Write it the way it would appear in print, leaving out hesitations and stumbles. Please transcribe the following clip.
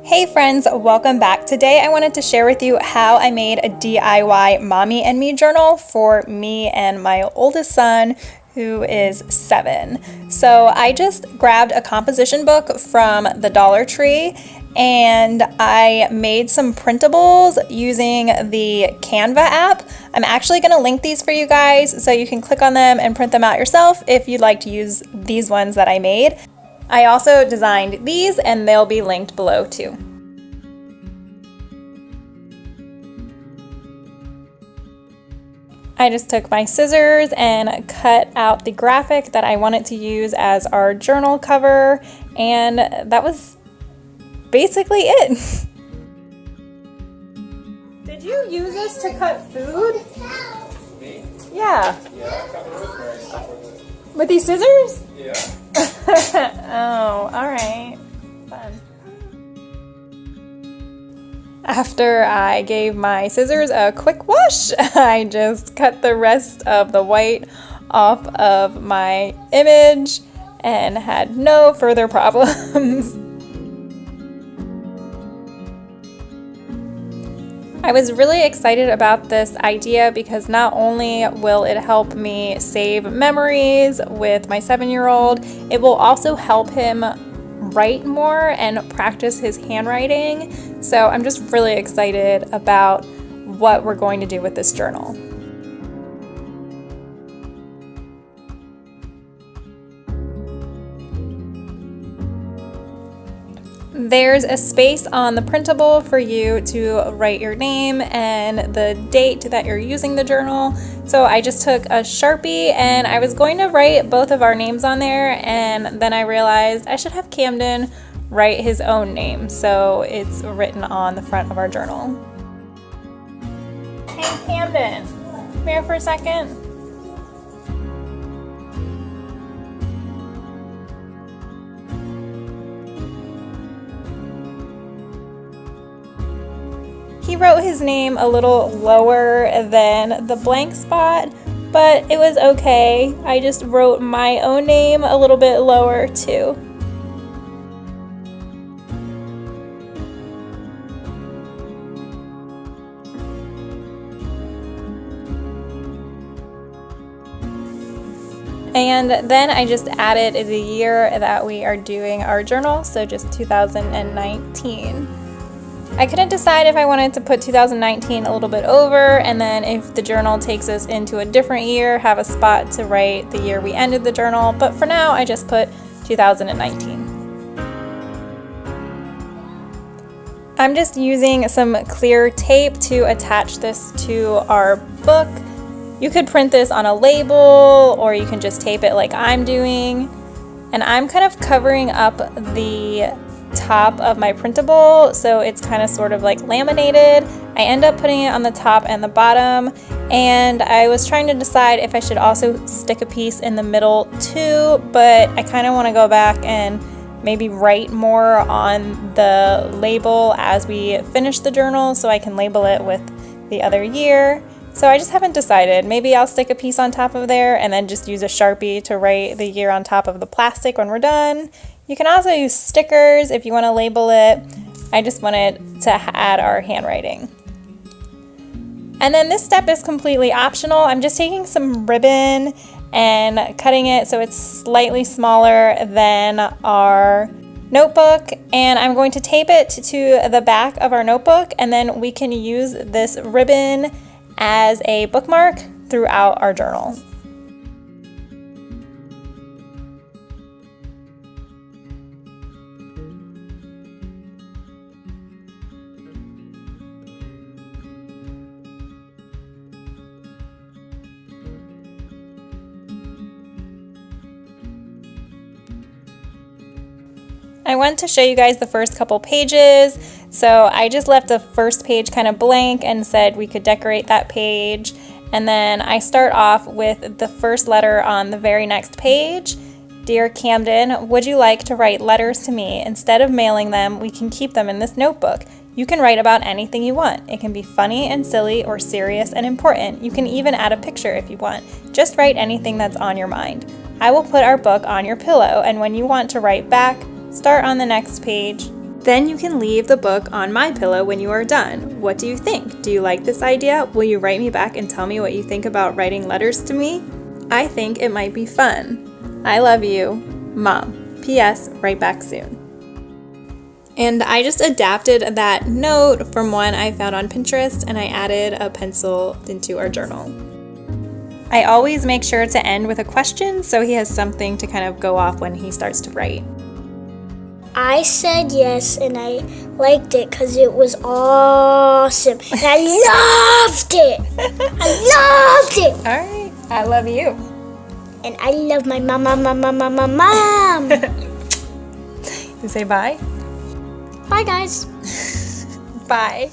Hey friends, welcome back. Today I wanted to share with you how I made a DIY Mommy and Me journal for me and my oldest son, who is 7. So I just grabbed a composition book from the Dollar Tree and I made some printables using the Canva app. I'm actually going to link these for you guys so you can click on them and print them out yourself if you'd like to use these ones that I made. I also designed these and they'll be linked below too. I just took my scissors and cut out the graphic that I wanted to use as our journal cover, and that was basically it. Did you use this to cut food? Me? Yeah. Yeah, I cut rosemary. With these scissors? Yeah. Oh, alright. Fun. After I gave my scissors a quick wash, I just cut the rest of the white off of my image and had no further problems. I was really excited about this idea because not only will it help me save memories with my 7-year-old, it will also help him write more and practice his handwriting. So I'm just really excited about what we're going to do with this journal. There's a space on the printable for you to write your name and the date that you're using the journal. So I just took a Sharpie and I was going to write both of our names on there, and then I realized I should have Camden write his own name so it's written on the front of our journal. Hey Camden, come here for a second. He wrote his name a little lower than the blank spot, but it was okay. I just wrote my own name a little bit lower too. And then I just added the year that we are doing our journal, so just 2019. I couldn't decide if I wanted to put 2019 a little bit over, and then if the journal takes us into a different year, have a spot to write the year we ended the journal, but for now I just put 2019. I'm just using some clear tape to attach this to our book. You could print this on a label, or you can just tape it like I'm doing. And I'm kind of covering up the top of my printable, so it's kind of sort of like laminated. I end up putting it on the top and the bottom, and I was trying to decide if I should also stick a piece in the middle too, but I kind of want to go back and maybe write more on the label as we finish the journal so I can label it with the other year. So I just haven't decided. Maybe I'll stick a piece on top of there and then just use a Sharpie to write the year on top of the plastic when we're done. You can also use stickers if you want to label it. I just wanted to add our handwriting. And then this step is completely optional. I'm just taking some ribbon and cutting it so it's slightly smaller than our notebook, and I'm going to tape it to the back of our notebook, and then we can use this ribbon as a bookmark throughout our journal. I want to show you guys the first couple pages, so I just left the first page kind of blank and said we could decorate that page, and then I start off with the first letter on the very next page. Dear Camden, would you like to write letters to me? Instead of mailing them, we can keep them in this notebook. You can write about anything you want. It can be funny and silly or serious and important. You can even add a picture if you want. Just write anything that's on your mind. I will put our book on your pillow, and when you want to write back, start on the next page Then you can leave the book on my pillow when you are done. What do you think? Do you like this idea? Will you write me back and tell me what you think about writing letters to me? I think it might be fun. I love you, Mom. P.S. Write back soon. And I just adapted that note from one I found on Pinterest, and I added a pencil into our journal. I always make sure to end with a question so he has something to kind of go off when he starts to write. I said yes, and I liked it because it was awesome. And I loved it. I loved it. All right, I love you. And I love my mom. You say bye? Bye, guys. Bye.